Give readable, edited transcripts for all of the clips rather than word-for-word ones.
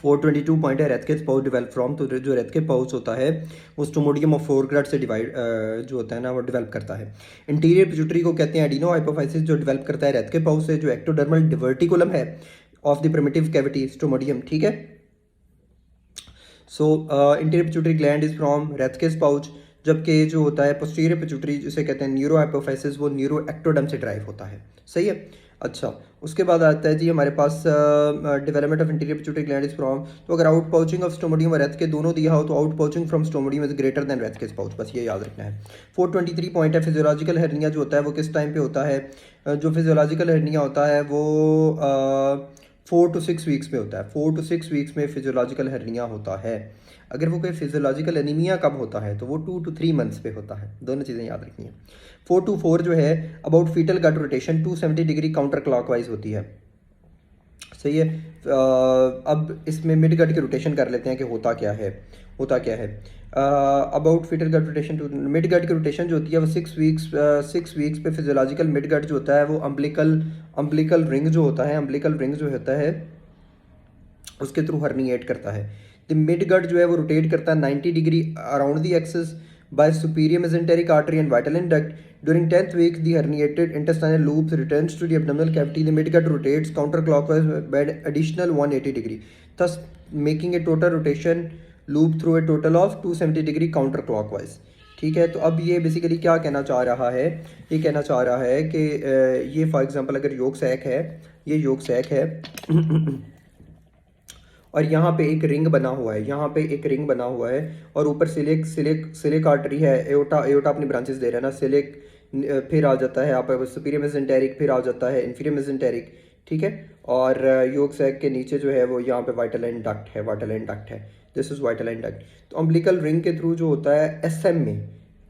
422 point है रेथकेस pouch develop from. तो जो रेथके पाउच होता है वो स्टोमोडियम ऑफ फोरग्राड से डिवाइड जो होता है ना वो डेवलप करता है। इंटीरियर पिट्यूटरी को कहते हैं एडिनो हाइपोफाइसिस, जो डेवलप करता है रेथके पाउच से। जो एक्टोडर्मल डिवर्टिकुलम है of the primitive cavity stomodeum, ठीक है। So anterior pituitary gland is from Rathke's pouch, जबकि जो होता है पोस्टीरियर पिट्यूटरी जिसे कहते हैं न्यूरो हाइपोफाइसिस वो न्यूरो एक्टोडर्म से ड्राइव होता है, सही है। अच्छा, उसके बाद आता है जी हमारे पास development of anterior pituitary gland is from. तो अगर आउट पाउचिंग ऑफ स्टोमोडियम और रेथ के दोनों दिया हो तो out pouching from stomodeum is greater than Rathke's pouch, बस ये याद रखना है। 423 पॉइंट है फिजियोलॉजिकल हर्निया जो होता है वो किस टाइम पे होता है। जो फिजियोलॉजिकल हर्निया होता है वो 4 to 6 वीक्स में होता है। 4 to 6 वीक्स में फिजियोलॉजिकल हर्निया होता है। अगर वो कोई फिजियोलॉजिकल एनीमिया कब होता है तो वो 2 to 3 मंथ्स पे होता है। दोनों चीज़ें याद रखनी है। 424 जो है about fetal gut rotation 270 degree counter clockwise होती है, सही है। अब इसमें मिड गट की रोटेशन कर लेते हैं कि होता क्या है। About fetal gut rotation to mid gut की रोटेशन जो होती है वो 6 वीक्स पे फिजियोलॉजिकल मिड गट जो होता है वो अम्बिलिकल रिंग जो होता है उसके थ्रू हर्निएट करता है। द मिड गट जो है वो रोटेट करता है 90 degree around the axis by superior mesenteric artery and vital duct. During 10th week, the herniated intestinal loop returns to the abdominal cavity. The midgut rotates counterclockwise by an additional 180 degree, thus making a total rotation loop through a total of 270 degree counterclockwise. ठीक है, तो अब ये basically क्या कहना चाह रहा है, ये कहना चाह रहा है कि ये फॉर एग्जांपल अगर योग सैक है और यहाँ पे एक रिंग बना हुआ है और ऊपर सिलिक आर्टरी है, एओटा अपनी ब्रांचेस दे रहा है ना, सिलिक फिर आ जाता है आप सुपीरियर मेसेंटेरिक, फिर आ जाता है इंफीरियर मेसेंटेरिक, ठीक है। और योग सैक के नीचे जो है वो यहाँ पे वाइटल एंड डक्ट है, this is vital and duct. तो अम्बिलिकल रिंग के थ्रू जो होता है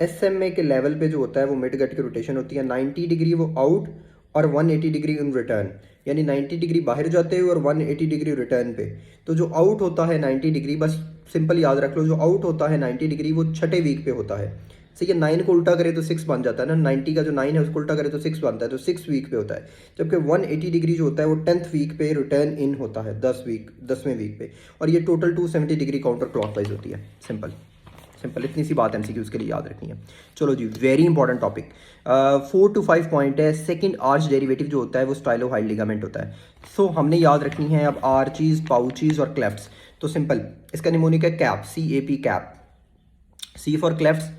एसएमए के लेवल पे जो होता है वो मिड गट की रोटेशन होती है 90 डिग्री वो आउट और 180 डिग्री इन रिटर्न, यानी 90 डिग्री बाहर जाते हुए और 180 डिग्री रिटर्न पे। तो जो आउट होता है 90 डिग्री, बस सिंपल याद रख लो, जो आउट होता है 90 डिग्री वो छठे वीक पे होता है, सही है। 9 को उल्टा करे तो 6 बन जाता है ना, 90 का जो 9 है उसको उल्टा करे तो 6 बनता है, तो 6 वीक पे होता है। जबकि 180 डिग्री जो होता है वो 10th वीक पे रिटर्न इन होता है, 10वें वीक पे, और ये टोटल 270 डिग्री काउंटर क्लॉकवाइज होती है। सिंपल इतनी सी बात एमसीक्यूज के लिए याद रखनी है। चलो जी, very important topic. 4 to 5 point है सेकंड आर्च डेरिवेटिव जो होता है वो स्टाइलोहाइड लिगामेंट होता है। सो हमने याद रखनी है अब आर्चीज, पाउचीज और क्लेफ्ट्स। तो सिंपल इसका निमोनिक है cap, CAP cap. C for clefts,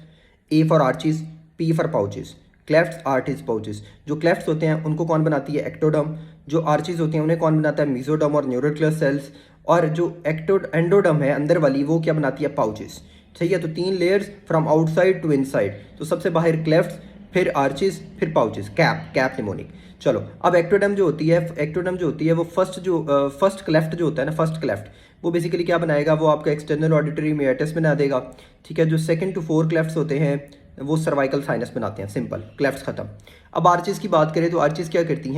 A for arches, P for pouches. Clefts, arches, pouches. जो क्लेफ्ट्स होते हैं उनको कौन बनाती है, एक्टोडर्म। जो आर्चीज होते हैं उन्हें कौन बनाता है, मीजोडर्म और न्यूरोक्लियर सेल्स। और जो एंडोडर्म है अंदर वाली वो क्या बनाती है, पाउचेस, सही है। तो 3 layers from outside to inside. तो सबसे बाहर क्लेफ्ट्स, फिर आर्चीज, फिर पाउचेस, कैप निमोनिक। चलो अब एक्टोडर्म जो होती है वो फर्स्ट क्लेफ्ट जो होता है ना, फर्स्ट क्लेफ्ट वो बेसिकली क्या बनाएगा, वो आपका एक्सटर्नल ऑडिटरी मेटिस बना देगा, ठीक है। जो 2 to 4 क्लेफ्ट्स होते हैं वो सर्वाइकल साइनस बनाते हैं। सिंपल, क्लेफ्ट्स खत्म। अब आर्चीज की बात करें तो आर्चीज क्या करती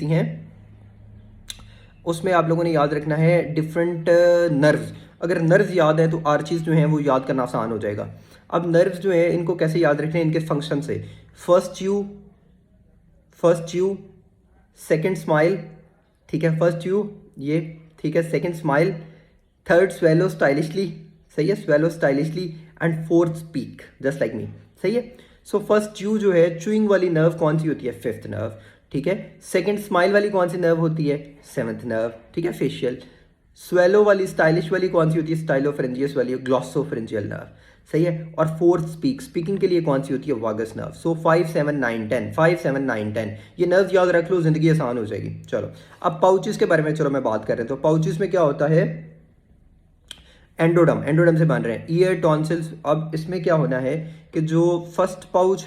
हैं, उसमें आप लोगों ने याद रखना है डिफरेंट नर्व्स। अगर नर्व्स याद है तो आर्चीज जो हैं वो याद करना आसान हो जाएगा। अब नर्व्स जो है इनको कैसे याद रखना है, इनके फंक्शन से। फर्स्ट यू, सेकंड स्माइल, ठीक है, फर्स्ट यू ये, ठीक है, second smile, third swallow stylishly, सही है, swallow stylishly, and fourth speak just like me, सही है। सो फर्स्ट यू जो है च्यूइंग वाली नर्व कौन सी होती है, 5th नर्व, ठीक है। सेकंड स्माइल वाली कौन सी नर्व होती है, 7th नर्व, ठीक है, फेशियल। स्वेलो वाली, स्टाइलिश वाली कौन सी होती है, स्टाइलोफरेंजियस वाली, ग्लॉसोफरेंजियल नर्व, सही है। और फोर्थ स्पीकिंग के लिए कौन सी होती है, वागस नर्व। सो 5, 7, 9, 10 ये नर्व याद रख लो, जिंदगी आसान हो जाएगी। चलो अब पाउचेस के बारे में चलो मैं बात कर रहे हैं। तो पाउचेस में क्या होता है, एंडोडर्म से बन रहे हैं, ईयर, टॉन्सिल्स। अब इसमें क्या होना है कि जो फर्स्ट पाउच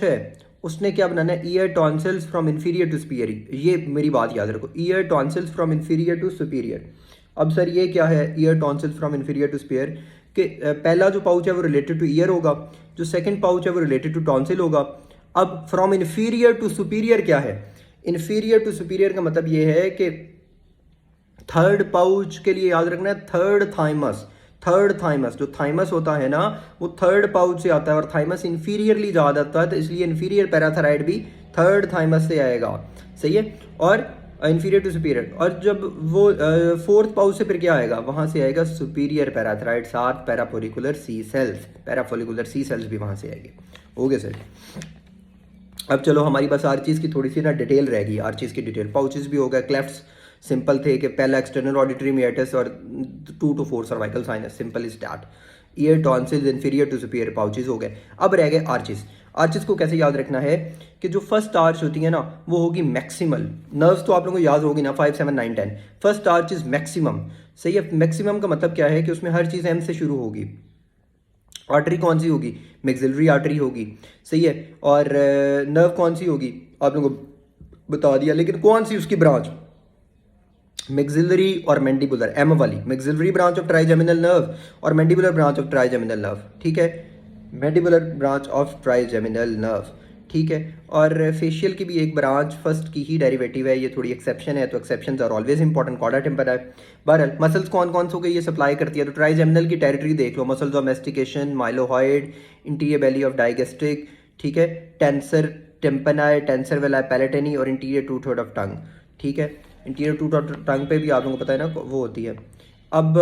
है उसने क्या बनाना है, ear tonsils from inferior to superior. ये मेरी बात याद रखो, ear tonsils from inferior to superior. अब सर ये क्या है, ear tonsils from inferior to superior, कि पहला जो पाउच है वो रिलेटेड टू ईयर होगा, जो सेकंड पाउच है वो रिलेटेड टू टॉन्सिल होगा। अब फ्रॉम इन्फीरियर टू सुपीरियर क्या है, इन्फीरियर टू सुपीरियर का मतलब ये है कि थर्ड पाउच के लिए याद रखना है थर्ड थाइमस। जो थाइमस होता है ना वो थर्ड पाउच से आता है और थाइमस इन्फीरियरली ज़्यादा आता है, तो इसलिए इन्फीरियर पैराथायराइड भी थर्ड थाइमस से आएगा, सही है। और इन्फीरियर टू सुपीरियर। और जब वो फोर्थ पाउच से फिर क्या आएगा, वहाँ से आएगा सुपीरियर पैराथराइड, साथ पैराफोलिकुलर सी सेल्स, पैराफोलिकुलर सी सेल्स भी वहाँ से आएगी। हो गया सर। अब चलो हमारी बस हर चीज़ की थोड़ी सी ना डिटेल रह गई, हर चीज़ की डिटेल। पाउचेस भी हो गए, क्लेफ्ट्स सिंपल थे कि पहला एक्सटर्नल ऑडिटरी मियाटिस और 2 to 4 cervical sinus, simple is that. Ear tonsils inferior to superior pouches हो गए। अब रह गए आर्चेस। आर्चेस को कैसे याद रखना है कि जो फर्स्ट आर्च होती है ना वो होगी मैक्सिमल। नर्व्स तो आप लोगों को याद होगी ना, 5, 7, 9, 10। फर्स्ट आर्च इज मैक्सिमम, सही है। मैक्सिमम का मतलब क्या है कि उसमें हर चीज़ एम से शुरू होगी। आर्टरी कौन सी होगी, मैक्सिलरी आर्टरी होगी, सही है। और नर्व कौन सी होगी आप लोगों को बता दिया, लेकिन कौन सी उसकी ब्रांच, मैक्सिलरी और मैंडिबुलर, एम वाली, maxillary branch of trigeminal nerve और mandibular branch of trigeminal nerve, ठीक है। Mandibular branch of trigeminal nerve, ठीक है। और फेशियल की भी एक ब्रांच फर्स्ट की ही डेरिवेटिव है, ये थोड़ी एक्सेप्शन है, तो exceptions are always important. Chorda tympani है। बहरहाल मसल्स कौन कौन से ये सप्लाई करती है, तो ट्राइजेमिनल की टेरिटरी देख लो, muscles of mastication, mylohyoid, anterior belly of digastric, ठीक है, tensor tympani, tensor veli palatini और anterior two third of tongue, ठीक है। इंटीरियर टू थर्ड टंग पे भी आप लोगों को पता है ना वो होती है। अब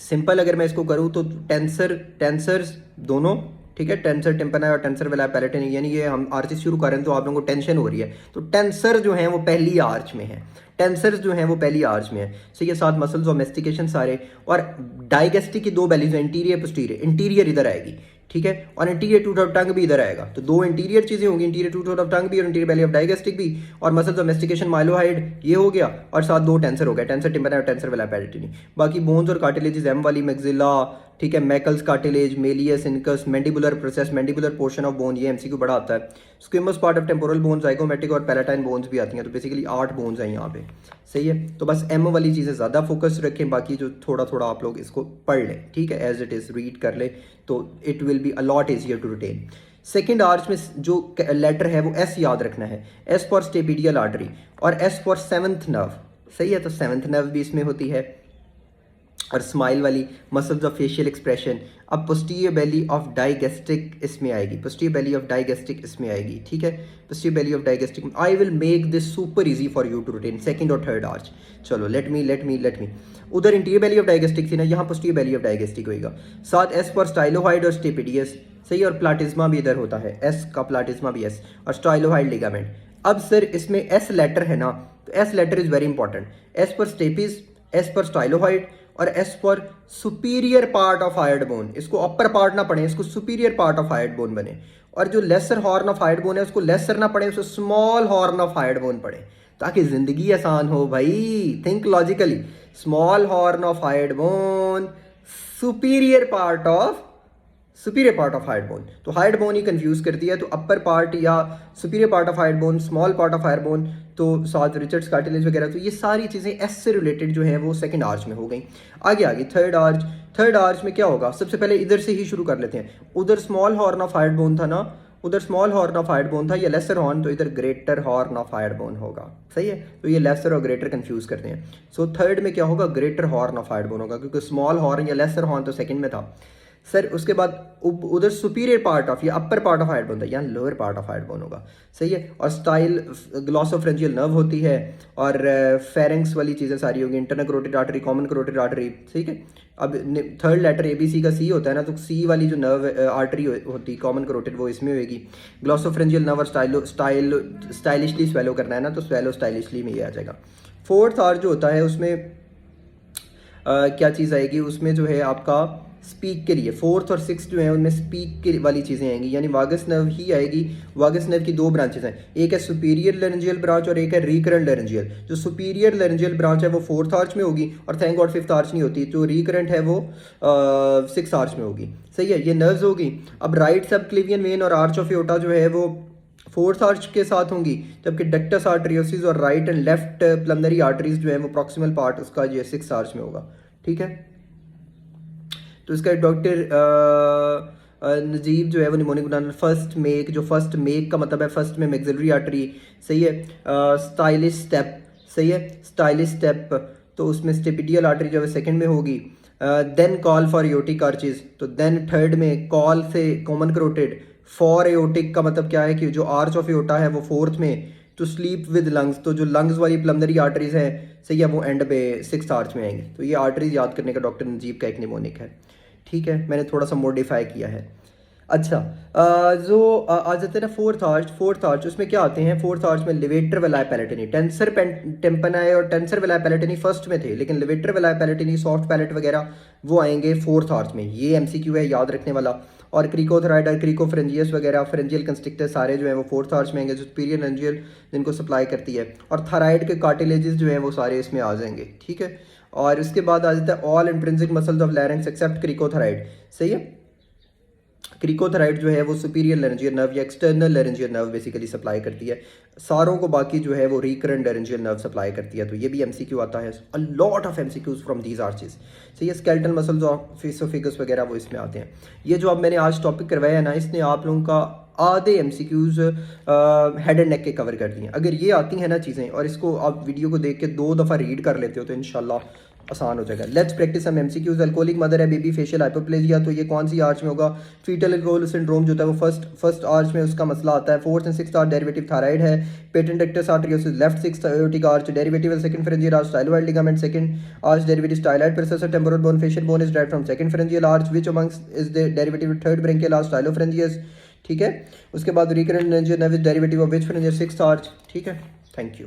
सिंपल अगर मैं इसको करूँ तो टेंसर्स दोनों, ठीक है, टेंसर टिम्पना और टेंसर वेला पैलेटेनी, यानी ये हम आर्चेस शुरू कर रहे हैं तो आप लोगों को टेंशन हो रही है, तो टेंसर जो है वो पहली आर्च में है, टेंसर्स जो हैं वो पहली आर्च में है, सही है। साथ मसल्स और मेस्टिकेशन सारे, और डाइगेस्टिक की 2 बेलीज हैं, इंटीरियर पोस्टीरियर, इंटीरियर इधर आएगी, ठीक है, और इंटीरियर टूथ ऑफ टंग भी इधर आएगा, तो 2 इंटीरियर चीजें होंगी, इंटीरियर टूथ ऑफ टंग भी और इंटीरियर बेली ऑफ डाइगेस्टिक भी, और मसल्स ऑफ मेस्टिकेशन माइलोहाइड ये हो गया, और साथ 2 टेंसर हो गया, टेंसर टिम्पना और टेंसर वेला पैलेटेनी। बाकी बोन्स और कार्टिलेजेस एम वाली, मैक्सिला, ठीक है, Meckel's cartilage, malleus, incus, mandibular process, mandibular portion of bone, ये एमसीक्यू बड़ा आता है। Squamous part of temporal bone, zygomatic और पैलेटाइन बोन्स भी आती हैं, तो बेसिकली 8 बोन्स हैं यहाँ पे, सही है। तो बस एम वाली चीज़ें ज़्यादा फोकस रखें, बाकी जो थोड़ा थोड़ा आप लोग इसको पढ़ लें, ठीक है, एज इट इज़ रीड कर लें, तो it will be a lot easier to retain. Second arch में जो लेटर है वो एस याद रखना है, एस फॉर स्टेपिडियल आर्टरी और एस फॉर 7th नर्व, सही है। तो 7th नर्व भी इसमें होती है, और स्माइल वाली मसल्स ऑफ फेशियल एक्सप्रेशन। अब पोस्टीरियर बेली ऑफ डाइगेस्टिक इसमें आएगी, पोस्टीरियर बेली ऑफ डाइगेस्टिक इसमें आएगी, ठीक है, posterior belly of digastric. I will make this super easy for you to retain second और थर्ड आर्च। चलो लेट मी उधर इंटीरियर बेली ऑफ डाइगेस्टिक थी ना, यहाँ पोस्टीरियर बेली ऑफ डाइगेस्टिक होगा। साथ एस फॉर स्टाइलोहाइड और स्टेपिडियस, सही, और प्लाटिज्मा भी इधर होता है, एस का प्लाटिज्मा भी एस, और स्टाइलोहाइड लिगामेंट। अब सर इसमें एस लेटर है ना, तो S letter is very important, S for stapes, S for stylohyoid और S for superior part of hyoid bone. इसको अपर पार्ट ना पढ़े, इसको superior part of hyoid bone बने, और जो lesser horn of hyoid bone है उसको लेसर ना पढ़े, उसको small horn of hyoid bone पढ़े, ताकि जिंदगी आसान हो भाई। Think logically, small horn of hyoid bone, superior part of hyoid bone. तो हायर्ड बोन ही कंफ्यूज करती है, तो अपर पार्ट या superior part of hyoid bone, small part of hyoid bone, तो साथ रिचर्ड्स कार्टिलेज वगैरह, तो ये सारी चीज़ें एस से रिलेटेड जो है वो सेकंड आर्च में हो गई। आगे थर्ड आर्च में क्या होगा, सबसे पहले इधर से ही शुरू कर लेते हैं। उधर small horn of hyoid bone था ना, उधर small horn of hyoid bone था, या लेसर हॉर्न, तो इधर greater horn of hyoid bone होगा, सही है। तो ये लेसर और ग्रेटर कंफ्यूज करते हैं। सो थर्ड में क्या होगा, greater horn of hyoid bone होगा, क्योंकि स्मॉल हॉर्न या लेसर हॉर्न तो सेकंड में था सर। उसके बाद उधर सुपीरियर पार्ट ऑफ या upper part of hyoid bone था, यहाँ lower part of hyoid bone होगा, सही है। और स्टाइल ग्लॉसोफ्रेंजियल नर्व होती है, और फेरेंक्स वाली चीज़ें सारी होंगी, internal carotid artery, common carotid artery, ठीक है। अब थर्ड लेटर ABC का C होता है ना, तो C वाली जो नर्व आर्टरी होती कॉमन करोटिड, वो इसमें होगी। ग्लॉसोफ्रेंजियल नर्व और स्टाइलिशली स्वेलो करना है ना, तो स्वेलो स्टाइलिशली में ये आ जाएगा। फोर्थ आर्च जो होता है उसमें क्या चीज़ आएगी, उसमें जो है आपका स्पीक के लिए, फोर्थ और सिक्स जो है उनमें स्पीक के वाली चीज़ें आएंगी, यानी वागस नर्व ही आएगी। वागस नर्व की 2 ब्रांचेस हैं, एक है सुपीरियर लेरेंजियल ब्रांच और एक है रिकरेंट लेरेंजियल। जो सुपीरियर लेरेंजियल ब्रांच है वो 4th आर्च में होगी, और थैंक गॉड 5th आर्च नहीं होती, जो रिकरेंट है वो 6th आर्च में होगी, सही है। ये नर्व्स होगी। अब राइट सब क्लिवियन वेन और आर्च ऑफ एओर्टा जो है वो 4th आर्च के साथ होंगी, जबकि डक्टस आर्टरियोसिस और राइट एंड लेफ्ट प्लमनरी आर्टरीज जो है वो प्रॉक्सिमल पार्ट उसका जो 6th आर्च में होगा, ठीक है। तो इसका डॉक्टर नजीब जो है वो निमोनिक बनाना फर्स्ट मेक, जो फर्स्ट मेक का मतलब है फर्स्ट में मैक्सिलरी आर्टरी, सही है। स्टाइलिश स्टेप, सही है, स्टाइलिश स्टेप, तो उसमें स्टेपिडियल आर्टरी जो है सेकंड में होगी। Then call for aortic arches, तो देन थर्ड में कॉल से कॉमन करोटेड, फॉर एओर्टिक का मतलब क्या है कि जो आर्च ऑफ एओर्टा है वो 4th में, टू स्लीप विद लंग्स, तो जो लंग्स वाली पल्मोनरी आर्टरीज हैं सही है वो एंड पे 6th आर्च में आएंगे। तो ये आर्टरीज याद करने का डॉक्टर नजीब का एक निमोनिक है। ठीक है, मैंने थोड़ा सा मॉडिफाई किया है। अच्छा, आ जाते हैं ना फोर्थ आर्च उसमें क्या आते हैं? फोर्थ आर्च में लिवेटर वेलाई पैलेटिनी, टेंसर टेम्पनाई और टेंसर वेलाई पैलेटिनी फर्स्ट में थे, लेकिन लिवेटर वेलाई पैलेटिनी, सॉफ्ट पैलेट वगैरह वो आएंगे फोर्थ आर्च में। ये एमसीक्यू है याद रखने वाला। और क्रिकोथोराइड और क्रिकोफ्रेंजियस वगैरह फ्रेंजियल कंस्ट्रिक्टर सारे जो है वो फोर्थ आर्च में आएंगे, जो सुपीरियर लेंजियल जिनको सप्लाई करती है। और थायराइड के कार्टिलेजेस जो हैं वो सारे इसमें आ जाएंगे। ठीक है, और इसके बाद आ जाता है all intrinsic muscles of larynx except cricothyroid. सही है, क्रिकोथोराइड जो है वो सुपीरियर लेरेंजियल नर्व या external laryngeal nerve basically supply करती है। सारों को बाकी जो है वो रिकरेंट लेरेंजियल नर्व सप्लाई करती है। तो ये भी एमसीक्यू आता है। A lot of MCQs from these arches. So ये स्केलेटल मसल्स ऑफ इसोफेगस वगैरह वो इसमें आते हैं। ये जो अब मैंने आज टॉपिक करवाया है ना, इसने आप लोगों का आधे एमसीक्यूज हेड एंड नेक के कवर कर दिए। अगर ये आती हैं ना चीज़ें और इसको आप वीडियो को देख के 2 दफ़ा रीड कर लेते हो तो इंशाल्लाह आसान हो जाएगा। Let's practice some MCQs. Alcoholic mother है बेबी, फेशियल हाइपोप्लेजिया, तो ये कौन सी आर्च में होगा? फीटल अल्कोहल सिंड्रोम जो होता है वो फर्स्ट आर्च में उसका मसला आता है। 4th and 6th arch derivative thyroid है। Patent ductus arteriosus left 6th aortic arch derivative second pharyngeal arch styloid ligament second arch derivative styloid process of temporal bone facial bone is derived from second pharyngeal arch which amongst is the derivative third branchial arch stylopharyngeus. ठीक है, उसके बाद recurrent nerve derivative of which pharyngeal 6th arch. ठीक है, thank you.